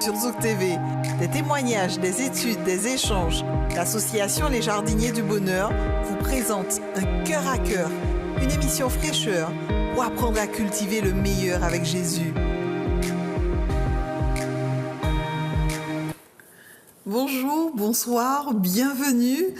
sur Zouk TV. Des témoignages, des études, des échanges. L'association Les Jardiniers du Bonheur vous présente Un cœur à cœur, une émission fraîcheur pour apprendre à cultiver le meilleur avec Jésus. Bonjour, bonsoir, bienvenue.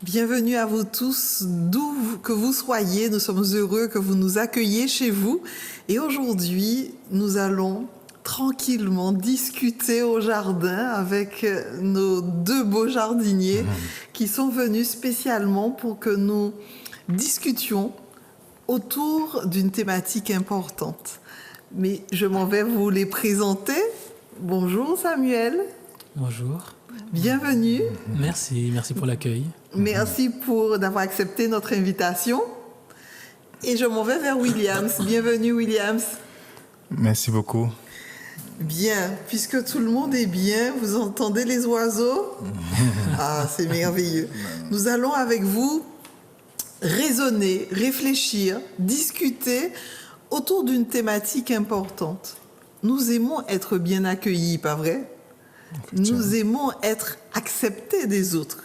Bienvenue à vous tous, d'où que vous soyez. Nous sommes heureux que vous nous accueilliez chez vous. Et aujourd'hui, nous allons tranquillement discuter au jardin avec nos deux beaux jardiniers qui sont venus spécialement pour que nous discutions autour d'une thématique importante. Mais je m'en vais vous les présenter. Bonjour Samuel. Bonjour. Bienvenue. Merci pour l'accueil. Merci d'avoir accepté notre invitation. Et je m'en vais vers Williams. Bienvenue Williams. Merci beaucoup. Bien, puisque tout le monde est bien, vous entendez les oiseaux? Ah, c'est merveilleux. Nous allons avec vous raisonner, réfléchir, discuter autour d'une thématique importante. Nous aimons être bien accueillis, pas vrai? Nous aimons être acceptés des autres.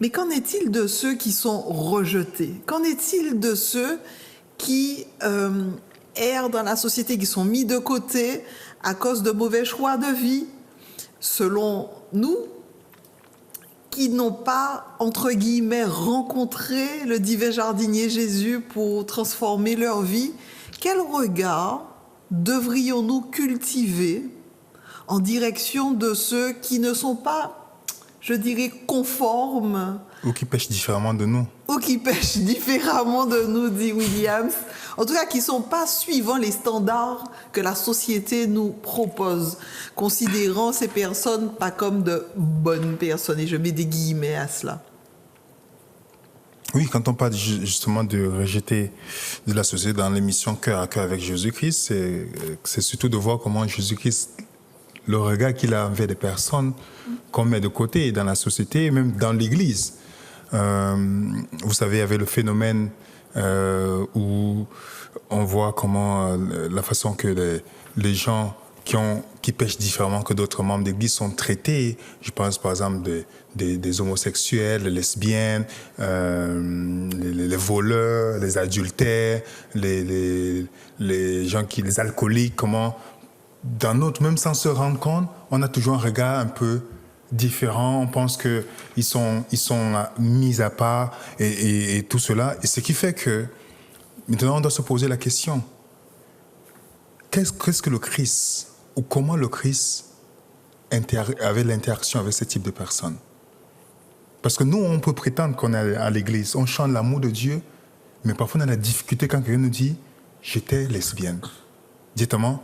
Mais qu'en est-il de ceux qui sont rejetés? Qu'en est-il de ceux qui errent dans la société, qui sont mis de côté à cause de mauvais choix de vie, selon nous, qui n'ont pas, entre guillemets, rencontré le divin jardinier Jésus pour transformer leur vie? Quel regard devrions-nous cultiver en direction de ceux qui ne sont pas, je dirais, conformes? Ou qui pêchent différemment de nous. Ou qui pêchent différemment de nous, dit Williams. En tout cas, qui ne sont pas suivant les standards que la société nous propose, considérant ces personnes pas comme de bonnes personnes. Et je mets des guillemets à cela. Oui, quand on parle justement de rejeter de la société dans l'émission Cœur à cœur avec Jésus-Christ, c'est surtout de voir comment Jésus-Christ, le regard qu'il a envers des personnes qu'on met de côté dans la société, même dans l'Église. Vous savez, il y avait le phénomène où on voit comment la façon que les gens qui pêchent différemment que d'autres membres d'Église sont traités. Je pense par exemple des homosexuels, les lesbiennes, les voleurs, les adultères, les gens les alcooliques, comment dans notre, même sans se rendre compte, on a toujours un regard un peu différent. On pense qu'ils sont mis à part et tout cela. Et ce qui fait que maintenant, on doit se poser la question, qu'est-ce que le Christ, ou comment le Christ avait l'interaction avec ce type de personnes? Parce que nous, on peut prétendre qu'on est à l'église, on chante l'amour de Dieu, mais parfois on a la difficulté quand quelqu'un nous dit « j'étais lesbienne ». Dites-moi.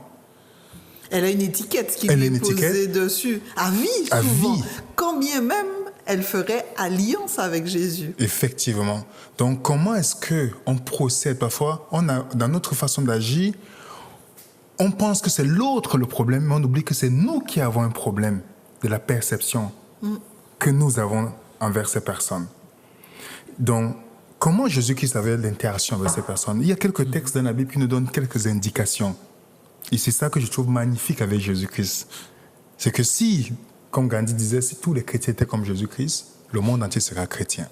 Elle a une étiquette qui lui est posée dessus, à vie souvent, à vie. Quand bien même elle ferait alliance avec Jésus. Effectivement. Donc comment est-ce qu'on procède? Parfois, dans notre façon d'agir, on pense que c'est l'autre le problème, mais on oublie que c'est nous qui avons un problème de la perception que nous avons envers ces personnes. Donc, comment Jésus-Christ avait l'interaction avec ces personnes? Il y a quelques textes dans la Bible qui nous donnent quelques indications. Et c'est ça que je trouve magnifique avec Jésus-Christ. C'est que si, comme Gandhi disait, si tous les chrétiens étaient comme Jésus-Christ, le monde entier sera chrétien.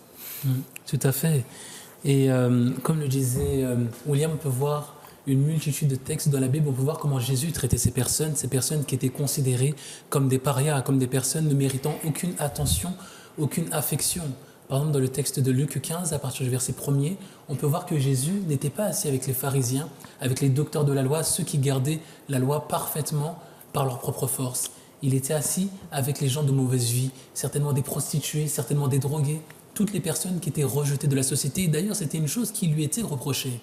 Tout à fait. Et comme le disait William, on peut voir une multitude de textes dans la Bible, on peut voir comment Jésus traitait ces personnes qui étaient considérées comme des parias, comme des personnes ne méritant aucune attention, aucune affection. Par exemple, dans le texte de Luc 15, à partir du verset 1er, on peut voir que Jésus n'était pas assis avec les pharisiens, avec les docteurs de la loi, ceux qui gardaient la loi parfaitement par leur propre force. Il était assis avec les gens de mauvaise vie, certainement des prostituées, certainement des drogués, toutes les personnes qui étaient rejetées de la société. Et d'ailleurs, c'était une chose qui lui était reprochée.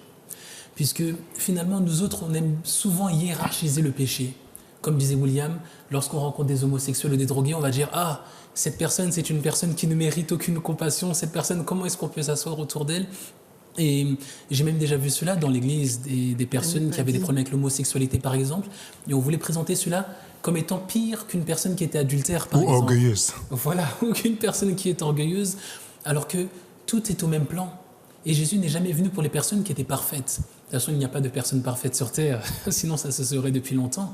Puisque finalement, nous autres, on aime souvent hiérarchiser le péché. Comme disait William, lorsqu'on rencontre des homosexuels ou des drogués, on va dire « Ah, cette personne, c'est une personne qui ne mérite aucune compassion. Cette personne, comment est-ce qu'on peut s'asseoir autour d'elle ?» Et j'ai même déjà vu cela dans l'église, des personnes qui avaient des problèmes avec l'homosexualité, par exemple. Et on voulait présenter cela comme étant pire qu'une personne qui était adultère, par exemple. Ou orgueilleuse. Voilà, ou qu'une personne qui est orgueilleuse, alors que tout est au même plan. Et Jésus n'est jamais venu pour les personnes qui étaient parfaites. toute façon, il n'y a pas de personne parfaite sur terre, sinon ça se serait depuis longtemps.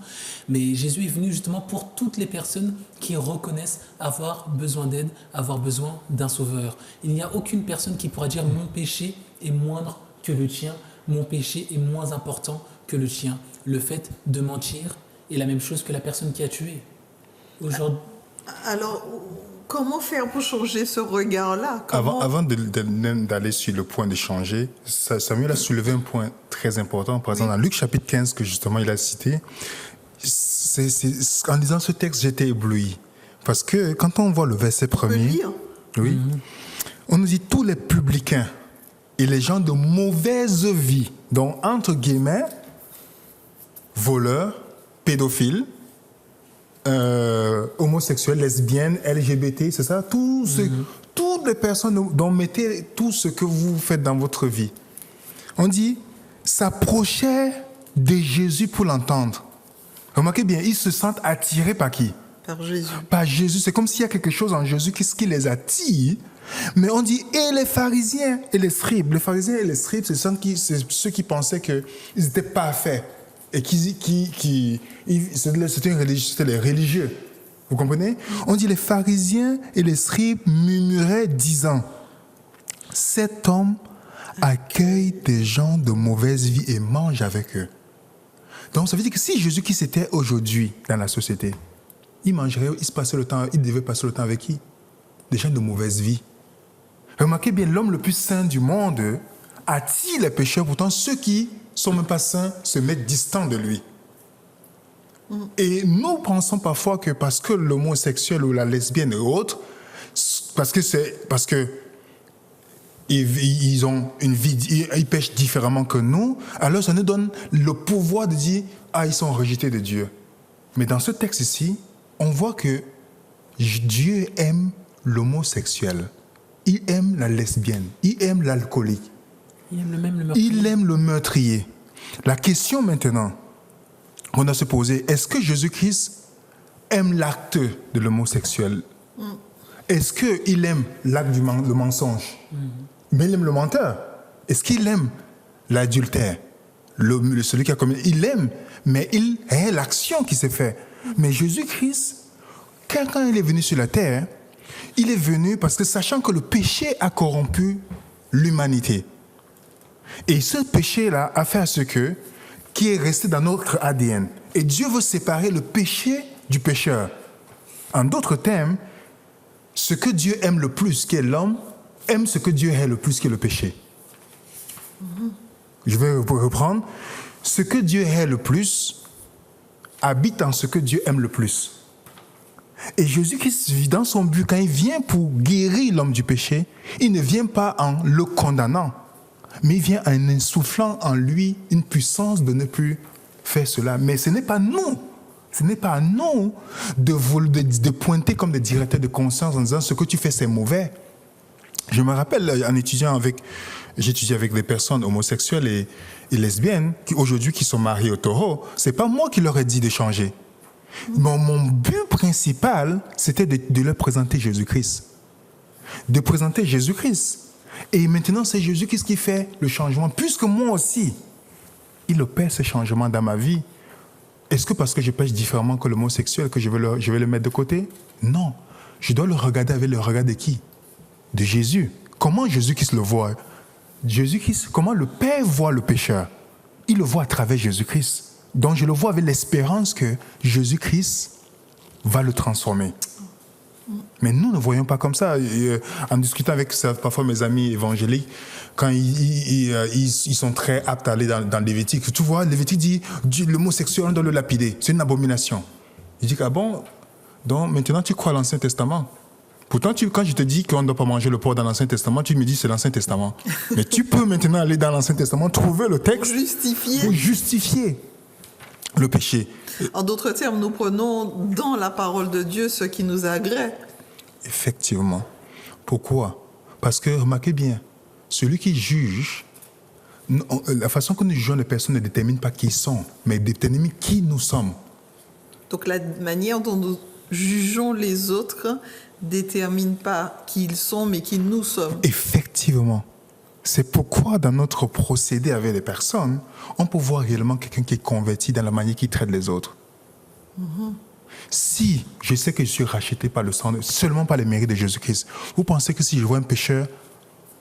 Mais Jésus est venu justement pour toutes les personnes qui reconnaissent avoir besoin d'aide, avoir besoin d'un sauveur. Il n'y a aucune personne qui pourra dire mon péché est moindre que le tien, mon péché est moins important que le tien. Le fait de mentir est la même chose que la personne qui a tué. Aujourd'hui, Alors, comment faire pour changer ce regard-là? Avant d'aller sur le point de changer, Samuel a soulevé un point très important. Par exemple, dans Luc chapitre 15, que justement il a cité, en lisant ce texte, j'étais ébloui. Parce que quand on voit le verset premier, oui, on nous dit tous les publicains et les gens de mauvaise vie, donc entre guillemets, voleurs, pédophiles, homosexuels, lesbiennes, LGBT, c'est ça, toutes les personnes dont mettez tout ce que vous faites dans votre vie. On dit, s'approchaient de Jésus pour l'entendre. Remarquez bien, ils se sentent attirés par qui? Par Jésus. Par Jésus. C'est comme s'il y a quelque chose en Jésus qui les attire. Mais on dit, et les pharisiens et les scribes. Les pharisiens et les scribes, c'est ceux qui pensaient qu'ils étaient parfaits. Et c'était les religieux. Vous comprenez? On dit les pharisiens et les scribes murmuraient disant, cet homme accueille des gens de mauvaise vie et mange avec eux. Donc ça veut dire que si Jésus-Christ était aujourd'hui dans la société, il devait passer le temps avec qui? Des gens de mauvaise vie. Remarquez bien, l'homme le plus saint du monde attire les pécheurs, pourtant ceux qui sont même pas saints se mettent distants de lui. Et nous pensons parfois que parce que l'homosexuel ou la lesbienne et autres, parce que ils ont une vie, ils pêchent différemment que nous, alors ça nous donne le pouvoir de dire ils sont rejetés de Dieu. Mais dans ce texte ici, on voit que Dieu aime l'homosexuel, il aime la lesbienne, il aime l'alcoolique. Il aime le meurtrier. La question maintenant qu'on doit se poser, est-ce que Jésus-Christ aime l'acte de l'homosexuel? Est-ce qu'il aime l'acte du mensonge? Mais il aime le menteur. Est-ce qu'il aime l'adultère? Celui qui a commis, il aime, mais il hait l'action qui s'est faite. Mais Jésus-Christ, quand il est venu sur la terre, il est venu parce que sachant que le péché a corrompu l'humanité. Et ce péché-là a fait à ce qui est resté dans notre ADN. Et Dieu veut séparer le péché du pécheur. En d'autres termes, ce que Dieu aime le plus, qui est l'homme, aime ce que Dieu hait le plus, qui est le péché. Je vais reprendre. Ce que Dieu hait le plus habite en ce que Dieu aime le plus. Et Jésus-Christ, dans son but, quand il vient pour guérir l'homme du péché, il ne vient pas en le condamnant, mais il vient en insufflant en lui une puissance de ne plus faire cela. Mais ce n'est pas nous. Ce n'est pas à nous de pointer comme des directeurs de conscience en disant ce que tu fais c'est mauvais. Je me rappelle en étudiant j'étudie avec des personnes homosexuelles et lesbiennes qui aujourd'hui qui sont mariées au taureau. C'est pas moi qui leur ai dit de changer. Mon but principal, c'était de leur présenter Jésus-Christ. De présenter Jésus-Christ. Et maintenant, c'est Jésus-Christ qui fait le changement. Puisque moi aussi, il opère ce changement dans ma vie. Est-ce que parce que je pêche différemment que l'homosexuel, que je vais le mettre de côté? Non. Je dois le regarder avec le regard de qui? De Jésus. Comment Jésus-Christ le voit? Jésus-Christ, comment le Père voit le pécheur? Il le voit à travers Jésus-Christ. Donc je le vois avec l'espérance que Jésus-Christ va le transformer. Mais nous ne voyons pas comme ça. En discutant avec parfois mes amis évangéliques, quand ils sont très aptes à aller dans Lévitique, tu vois, Lévitique dit l'homosexuel, on doit le lapider. C'est une abomination. Il dit bon, donc maintenant tu crois à l'Ancien Testament. Pourtant, quand je te dis qu'on ne doit pas manger le porc dans l'Ancien Testament, tu me dis c'est l'Ancien Testament. Mais tu peux maintenant aller dans l'Ancien Testament, trouver le texte pour justifier le péché. En d'autres termes, nous prenons dans la parole de Dieu ce qui nous agrée. Effectivement. Pourquoi? Parce que, remarquez bien, celui qui juge, la façon que nous jugeons les personnes ne détermine pas qui ils sont, mais détermine qui nous sommes. Donc la manière dont nous jugeons les autres détermine pas qui ils sont, mais qui nous sommes. Effectivement. C'est pourquoi dans notre procédé avec les personnes, on peut voir réellement quelqu'un qui est converti dans la manière qu'il traite les autres. Si je sais que je suis racheté par le sang, seulement par les mérites de Jésus-Christ, vous pensez que si je vois un pécheur,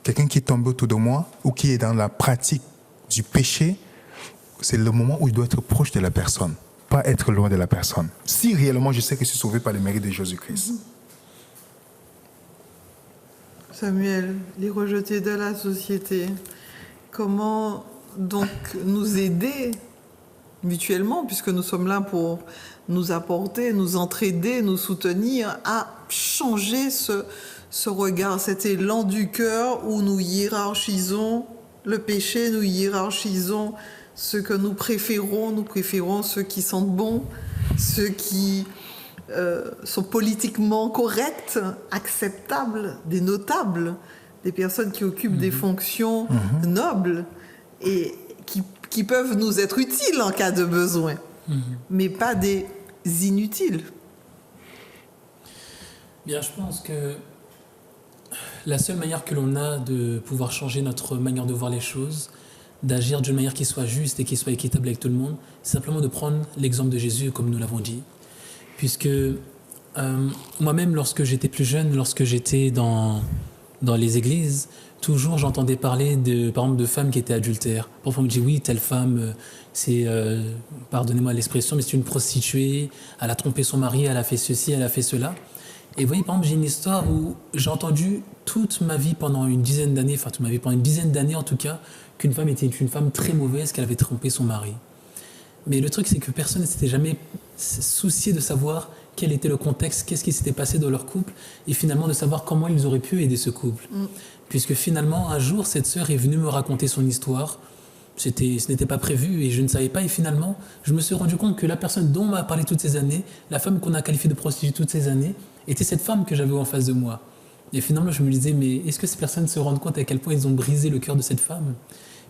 quelqu'un qui est tombé autour de moi ou qui est dans la pratique du péché, c'est le moment où il doit être proche de la personne, pas être loin de la personne. Si réellement je sais que je suis sauvé par les mérites de Jésus-Christ. Samuel, les rejetés de la société, comment donc nous aider mutuellement, puisque nous sommes là pour nous apporter, nous entraider, nous soutenir, à changer ce regard, cet élan du cœur où nous hiérarchisons le péché, nous hiérarchisons ce que nous préférons ceux qui sentent bon, ceux qui sont politiquement corrects, acceptables, des notables, des personnes qui occupent des fonctions nobles et qui peuvent nous être utiles en cas de besoin, mais pas des inutiles. Bien, je pense que la seule manière que l'on a de pouvoir changer notre manière de voir les choses, d'agir d'une manière qui soit juste et qui soit équitable avec tout le monde, c'est simplement de prendre l'exemple de Jésus, comme nous l'avons dit. Puisque moi-même, lorsque j'étais plus jeune, lorsque j'étais dans les églises, toujours j'entendais parler par exemple de femmes qui étaient adultères. Parfois on me dit oui, telle femme, c'est, pardonnez-moi l'expression, mais c'est une prostituée, elle a trompé son mari, elle a fait ceci, elle a fait cela. Et vous voyez, par exemple, j'ai une histoire où j'ai entendu toute ma vie pendant une dizaine d'années, en tout cas, qu'une femme était une femme très mauvaise, qu'elle avait trompé son mari. Mais le truc, c'est que personne ne s'était jamais soucié de savoir quel était le contexte, qu'est-ce qui s'était passé dans leur couple, et finalement de savoir comment ils auraient pu aider ce couple. Puisque finalement, un jour, cette sœur est venue me raconter son histoire. Ce n'était pas prévu et je ne savais pas. Et finalement, je me suis rendu compte que la personne dont on m'a parlé toutes ces années, la femme qu'on a qualifiée de prostituée toutes ces années, était cette femme que j'avais en face de moi. Et finalement, je me disais, mais est-ce que ces personnes se rendent compte à quel point ils ont brisé le cœur de cette femme ?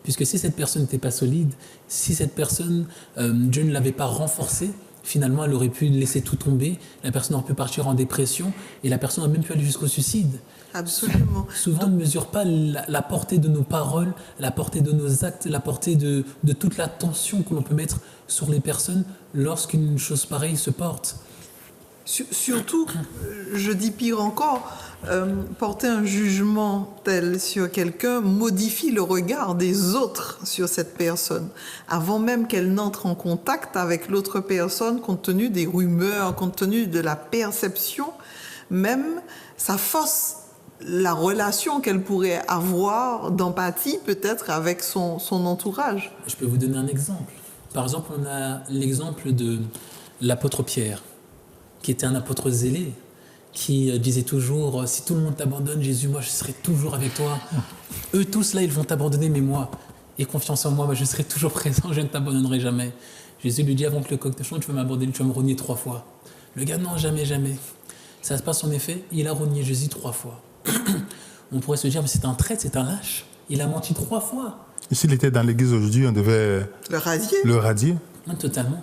Puisque si cette personne n'était pas solide, si cette personne, Dieu ne l'avait pas renforcée, finalement, elle aurait pu laisser tout tomber, la personne aurait pu partir en dépression et la personne aurait même pu aller jusqu'au suicide. Absolument. Souvent, on ne mesure pas la portée de nos paroles, la portée de nos actes, la portée de toute la tension que l'on peut mettre sur les personnes lorsqu'une chose pareille se porte. Surtout, je dis pire encore, porter un jugement tel sur quelqu'un modifie le regard des autres sur cette personne, avant même qu'elle n'entre en contact avec l'autre personne, compte tenu des rumeurs, compte tenu de la perception, même ça fausse la relation qu'elle pourrait avoir d'empathie peut-être avec son entourage. Je peux vous donner un exemple. Par exemple, on a l'exemple de l'apôtre Pierre, qui était un apôtre zélé, qui disait toujours « Si tout le monde t'abandonne, Jésus, moi je serai toujours avec toi. Eux tous là, ils vont t'abandonner, mais moi, aie confiance en moi, je serai toujours présent, je ne t'abandonnerai jamais. » Jésus lui dit « Avant que le coq ne chante, tu vas m'abandonner, tu vas me renier 3 fois. » Le gars « Non, jamais, jamais. » Ça se passe en effet, il a renié Jésus 3 fois. On pourrait se dire « Mais c'est un traître, c'est un lâche. Il a menti 3 fois. » Et s'il était dans l'église aujourd'hui, on devait le radier. Non, totalement.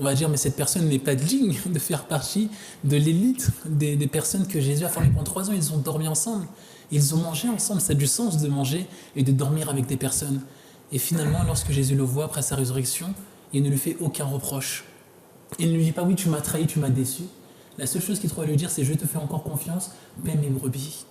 On va dire, mais cette personne n'est pas digne de faire partie de l'élite des personnes que Jésus a formées pendant 3 ans. Ils ont dormi ensemble, ils ont mangé ensemble. Ça a du sens de manger et de dormir avec des personnes. Et finalement, lorsque Jésus le voit après sa résurrection, il ne lui fait aucun reproche. Il ne lui dit pas, oui, tu m'as trahi, tu m'as déçu. La seule chose qu'il trouve à lui dire, c'est, je te fais encore confiance, paie mes brebis.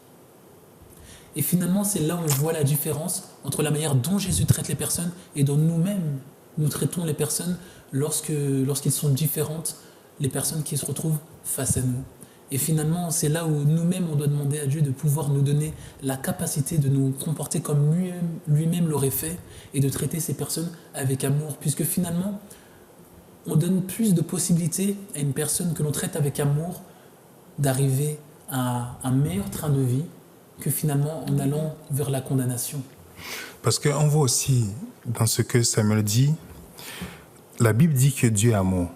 Et finalement, c'est là où on voit la différence entre la manière dont Jésus traite les personnes et dont nous-mêmes, nous traitons les personnes lorsqu'ils sont différentes, les personnes qui se retrouvent face à nous. Et finalement, c'est là où nous-mêmes, on doit demander à Dieu de pouvoir nous donner la capacité de nous comporter comme lui-même l'aurait fait et de traiter ces personnes avec amour. Puisque finalement, on donne plus de possibilités à une personne que l'on traite avec amour d'arriver à un meilleur train de vie que finalement en allant vers la condamnation. Parce qu'on voit aussi dans ce que Samuel dit, la Bible dit que Dieu est amour.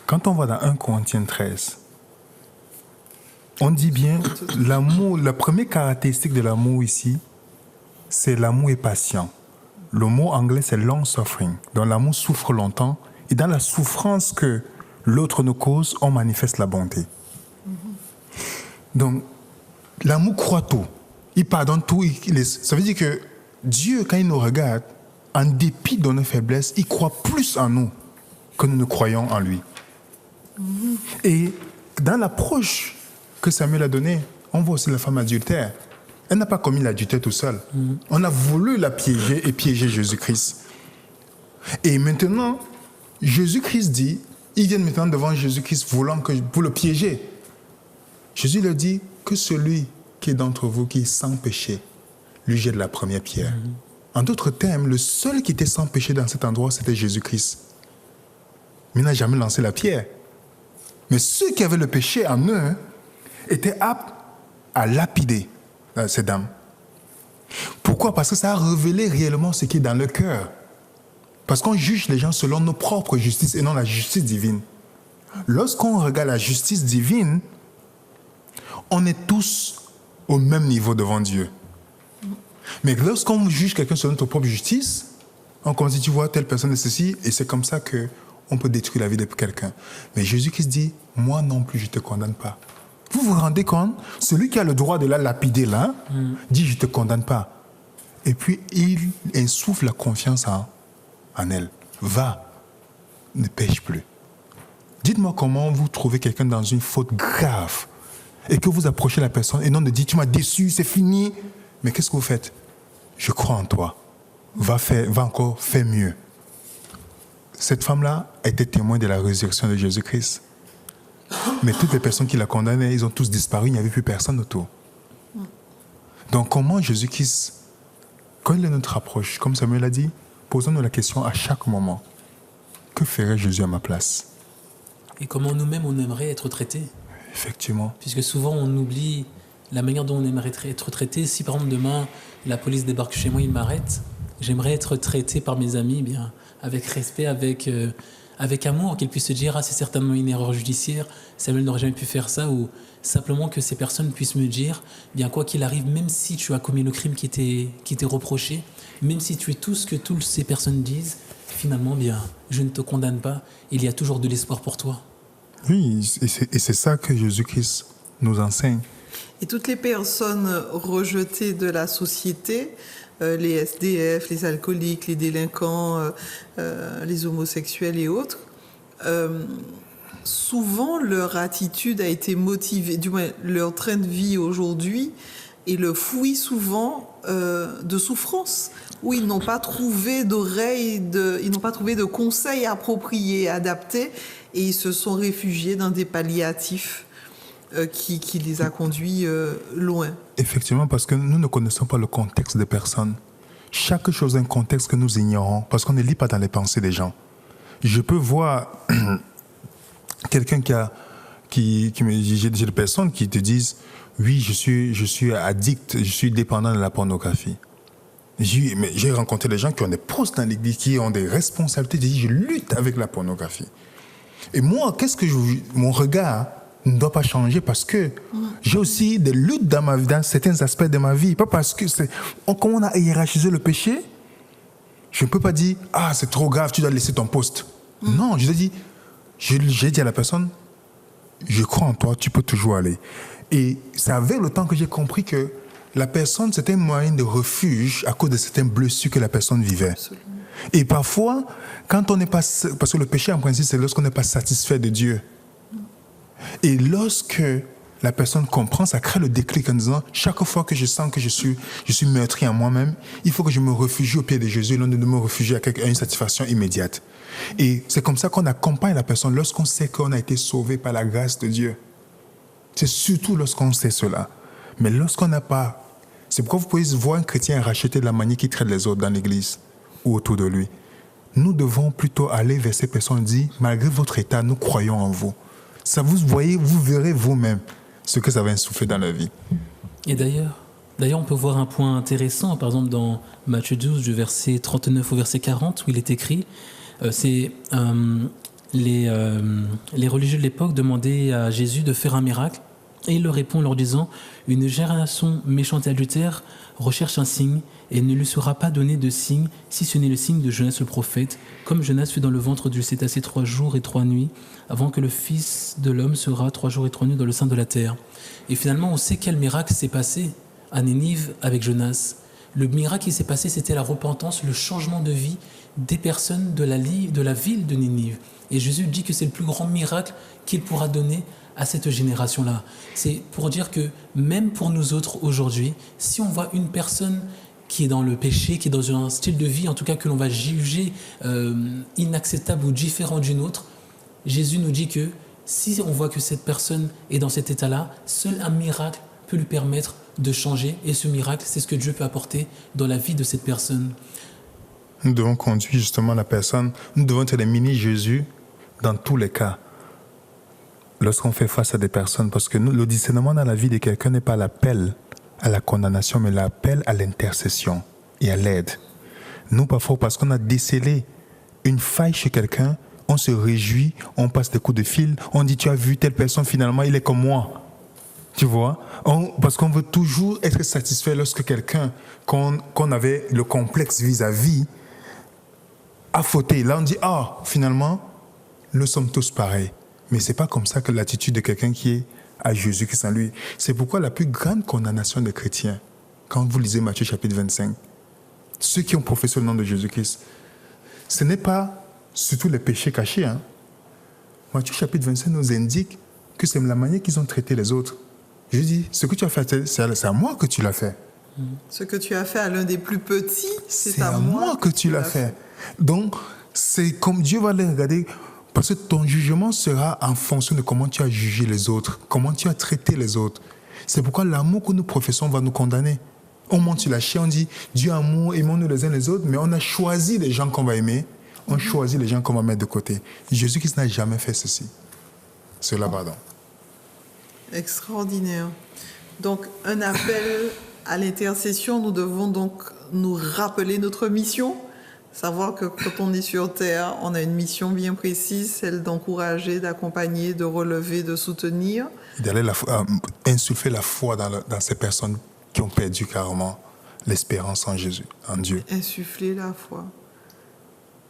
Quand on va dans 1 Corinthiens 13, on dit bien l'amour, la première caractéristique de l'amour ici, c'est l'amour est patient. Le mot anglais, c'est long suffering. Donc l'amour souffre longtemps et dans la souffrance que l'autre nous cause, on manifeste la bonté. Donc l'amour croit tout. Il pardonne tout. Ça veut dire que Dieu, quand il nous regarde, en dépit de nos faiblesses, il croit plus en nous que nous ne croyons en lui. Et dans l'approche que Samuel a donnée, on voit aussi la femme adultère. Elle n'a pas commis l'adultère tout seul. On a voulu la piéger et piéger Jésus-Christ. Et maintenant, Jésus-Christ dit, ils viennent maintenant devant Jésus-Christ voulant pour le piéger. Jésus leur dit que celui qui est d'entre vous qui est sans péché, lui jette la première pierre. En d'autres termes, le seul qui était sans péché dans cet endroit, c'était Jésus-Christ. Mais il n'a jamais lancé la pierre. Mais ceux qui avaient le péché en eux étaient aptes à lapider ces dames. Pourquoi? Parce que ça a révélé réellement ce qui est dans le cœur. Parce qu'on juge les gens selon nos propres justices et non la justice divine. Lorsqu'on regarde la justice divine, on est tous au même niveau devant Dieu. Mais lorsqu'on juge quelqu'un selon notre propre justice, on commence à dire, tu vois, telle personne est ceci, et c'est comme ça qu'on peut détruire la vie de quelqu'un. Mais Jésus-Christ dit, moi non plus, je ne te condamne pas. Vous vous rendez compte? Celui qui a le droit de la lapider là, dit, je ne te condamne pas. Et puis, il insuffle la confiance en elle. Va, ne pêche plus. Dites-moi comment vous trouvez quelqu'un dans une faute grave et que vous approchez la personne et non de dire, tu m'as déçu, c'est fini. Mais qu'est-ce que vous faites? Je crois en toi. Va encore faire mieux. Cette femme-là a été témoin de la résurrection de Jésus-Christ. Mais toutes les personnes qui la condamnaient, ils ont tous disparu, il n'y avait plus personne autour. Donc comment Jésus-Christ, quand il est notre approche, comme Samuel a dit, posons-nous la question à chaque moment. Que ferait Jésus à ma place? Et comment nous-mêmes on aimerait être traités? Effectivement. Puisque souvent on oublie la manière dont on aimerait être traité. Si par exemple demain la police débarque chez moi, il m'arrête, j'aimerais être traité par mes amis bien, avec respect, avec amour, qu'ils puissent se dire, ah, c'est certainement une erreur judiciaire, Samuel n'aurait jamais pu faire ça, ou simplement que ces personnes puissent me dire, bien quoi qu'il arrive, même si tu as commis le crime qui t'est reproché, même si tu es tout ce que toutes ces personnes disent, finalement, bien, je ne te condamne pas, il y a toujours de l'espoir pour toi. Oui, et c'est ça que Jésus-Christ nous enseigne. Et toutes les personnes rejetées de la société, les SDF, les alcooliques, les délinquants, les homosexuels et autres, souvent leur attitude a été motivée, du moins leur train de vie aujourd'hui est le fruit souvent de souffrance, où ils n'ont pas trouvé ils n'ont pas trouvé de conseils appropriés, adaptés, et ils se sont réfugiés dans des palliatifs qui les a conduits loin. Effectivement, parce que nous ne connaissons pas le contexte des personnes. Chaque chose a un contexte que nous ignorons, parce qu'on ne lit pas dans les pensées des gens. Je peux voir quelqu'un qui me dit, j'ai des personnes qui te disent, oui, je suis addict, je suis dépendant de la pornographie. J'ai rencontré des gens qui ont des postes dans l'église, qui ont des responsabilités, je lutte avec la pornographie. Et moi, mon regard ne doit pas changer parce que j'ai aussi des luttes dans ma vie, dans certains aspects de ma vie. Pas parce que comme on a hiérarchisé le péché, je ne peux pas dire, ah, c'est trop grave, tu dois laisser ton poste. Non, j'ai dit à la personne, je crois en toi, tu peux toujours aller. Et c'est avec le temps que j'ai compris que la personne, c'était un moyen de refuge à cause de certaines blessures que la personne vivait. Absolument. Et parfois, quand on n'est pas... Parce que le péché, en principe, c'est lorsqu'on n'est pas satisfait de Dieu. Et lorsque la personne comprend, ça crée le déclic en disant, chaque fois que je sens que je suis meurtri en moi-même, il faut que je me réfugie au pied de Jésus, non de me réfugier à une satisfaction immédiate. Et c'est comme ça qu'on accompagne la personne lorsqu'on sait qu'on a été sauvé par la grâce de Dieu. C'est surtout lorsqu'on sait cela. Mais lorsqu'on n'a pas... C'est pourquoi vous pouvez voir un chrétien racheter de la manière qu'il traite les autres dans l'église ou autour de lui. Nous devons plutôt aller vers ces personnes et dire, malgré votre état, nous croyons en vous. Ça, vous verrez vous-même ce que ça va insuffler dans la vie. Et d'ailleurs, on peut voir un point intéressant, par exemple dans Matthieu 12, du verset 39 au verset 40, où il est écrit, les religieux de l'époque demandaient à Jésus de faire un miracle, et il leur répond en leur disant, une génération méchante et adultère recherche un signe, et il ne lui sera pas donné de signe, si ce n'est le signe de Jonas le prophète, comme Jonas fut dans le ventre du cétacé 3 jours et 3 nuits, avant que le Fils de l'homme sera 3 jours et 3 nuits dans le sein de la terre. Et finalement, on sait quel miracle s'est passé à Nénive avec Jonas. Le miracle qui s'est passé, c'était la repentance, le changement de vie des personnes de la ville de Nénive. Et Jésus dit que c'est le plus grand miracle qu'il pourra donner à cette génération-là. C'est pour dire que même pour nous autres aujourd'hui, si on voit une personne qui est dans le péché, qui est dans un style de vie, en tout cas que l'on va juger inacceptable ou différent d'une autre, Jésus nous dit que si on voit que cette personne est dans cet état-là, seul un miracle peut lui permettre de changer. Et ce miracle, c'est ce que Dieu peut apporter dans la vie de cette personne. Nous devons conduire justement la personne, nous devons être des mini-Jésus dans tous les cas. Lorsqu'on fait face à des personnes, parce que le discernement dans la vie de quelqu'un n'est pas l'appel à la condamnation, mais l'appel à l'intercession et à l'aide. Nous, parfois, parce qu'on a décelé une faille chez quelqu'un, on se réjouit, on passe des coups de fil, on dit, tu as vu telle personne, finalement, il est comme moi. Tu vois, parce qu'on veut toujours être satisfait lorsque quelqu'un qu'on avait le complexe vis-à-vis a fauté. Là, on dit, finalement, nous sommes tous pareils. Mais ce n'est pas comme ça que l'attitude de quelqu'un qui est à Jésus-Christ en lui. C'est pourquoi la plus grande condamnation des chrétiens, quand vous lisez Matthieu chapitre 25, ceux qui ont professé le nom de Jésus-Christ, ce n'est pas surtout les péchés cachés. Matthieu chapitre 25 nous indique que c'est la manière qu'ils ont traité les autres. Je dis, ce que tu as fait, c'est à moi que tu l'as fait. Ce que tu as fait à l'un des plus petits, c'est à moi que tu l'as fait. Donc, c'est comme Dieu va les regarder, parce que ton jugement sera en fonction de comment tu as jugé les autres, comment tu as traité les autres. C'est pourquoi l'amour que nous professons va nous condamner. On monte sur la chair, on dit, Dieu amour, aimons-nous les uns les autres, mais on a choisi les gens qu'on va aimer, on choisit les gens qu'on va mettre de côté. Jésus-Christ n'a jamais fait ceci. Cela, pardon. Extraordinaire. Donc, un appel à l'intercession, nous devons donc nous rappeler notre mission, savoir que quand on est sur Terre, on a une mission bien précise, celle d'encourager, d'accompagner, de relever, de soutenir. D'aller insuffler la foi dans ces personnes qui ont perdu carrément l'espérance en Jésus, en Dieu. Insuffler la foi.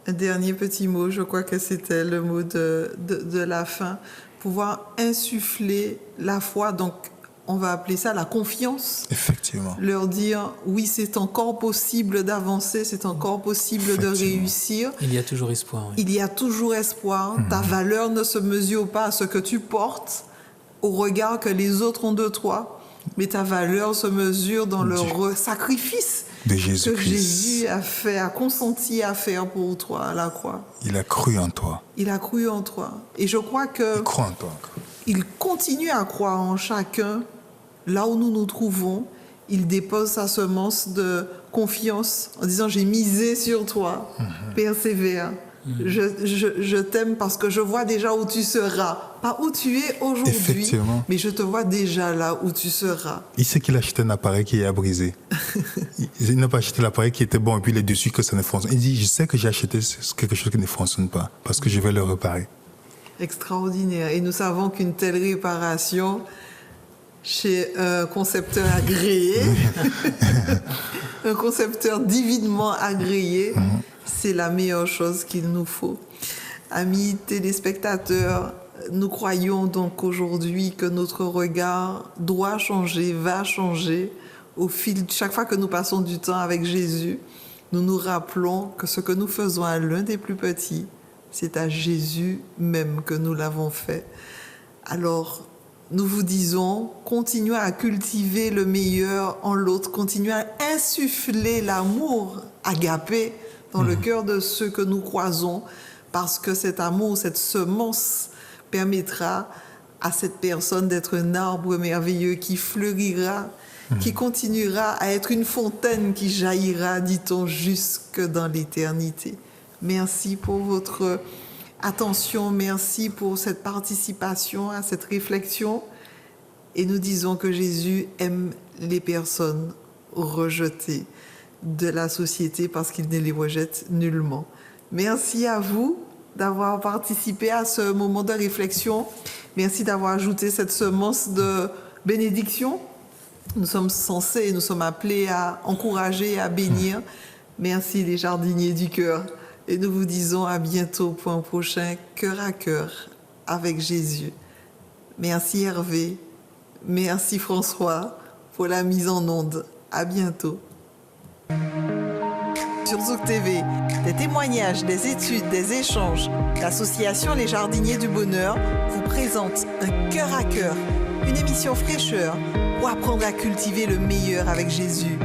Un dernier petit mot, je crois que c'était le mot de la fin. Pouvoir insuffler la foi, donc on va appeler ça la confiance. Effectivement. Leur dire, oui, c'est encore possible d'avancer, c'est encore possible de réussir. Il y a toujours espoir. Oui. Il y a toujours espoir. Ta valeur ne se mesure pas à ce que tu portes, au regard que les autres ont de toi, mais ta valeur se mesure dans le sacrifice de que Jésus-Christ. Jésus a consenti à faire pour toi à la croix. Il a cru en toi. Il a cru en toi. Et je crois que il croit en toi. Il continue à croire en chacun. Là où nous nous trouvons, il dépose sa semence de confiance en disant, j'ai misé sur toi, persévère. Je t'aime parce que je vois déjà où tu seras. Pas où tu es aujourd'hui, mais je te vois déjà là où tu seras. Il sait qu'il a acheté un appareil qui a brisé. Il n'a pas acheté l'appareil qui était bon et puis il est dessus que ça ne fonctionne. Il dit, je sais que j'ai acheté quelque chose qui ne fonctionne pas parce que je vais le réparer. Extraordinaire. Et nous savons qu'une telle réparation chez un concepteur agréé, un concepteur divinement agréé, c'est la meilleure chose qu'il nous faut. Amis téléspectateurs, nous croyons donc aujourd'hui que notre regard doit changer, va changer au fil. Chaque fois que nous passons du temps avec Jésus, nous nous rappelons que ce que nous faisons à l'un des plus petits, c'est à Jésus même que nous l'avons fait. Alors, nous vous disons, continuez à cultiver le meilleur en l'autre, continuez à insuffler l'amour agapé dans le cœur de ceux que nous croisons, parce que cet amour, cette semence permettra à cette personne d'être un arbre merveilleux qui fleurira, qui continuera à être une fontaine qui jaillira, dit-on, jusque dans l'éternité. Merci pour votre attention, merci pour cette participation à cette réflexion. Et nous disons que Jésus aime les personnes rejetées de la société parce qu'il ne les rejette nullement. Merci à vous d'avoir participé à ce moment de réflexion. Merci d'avoir ajouté cette semence de bénédiction. Nous sommes censés, nous sommes appelés à encourager, à bénir. Merci les jardiniers du cœur. Et nous vous disons à bientôt pour un prochain Cœur à Cœur avec Jésus. Merci Hervé, merci François pour la mise en onde. À bientôt. Sur Zouk TV, des témoignages, des études, des échanges, l'association Les Jardiniers du Bonheur vous présente Un cœur à cœur, une émission fraîcheur pour apprendre à cultiver le meilleur avec Jésus.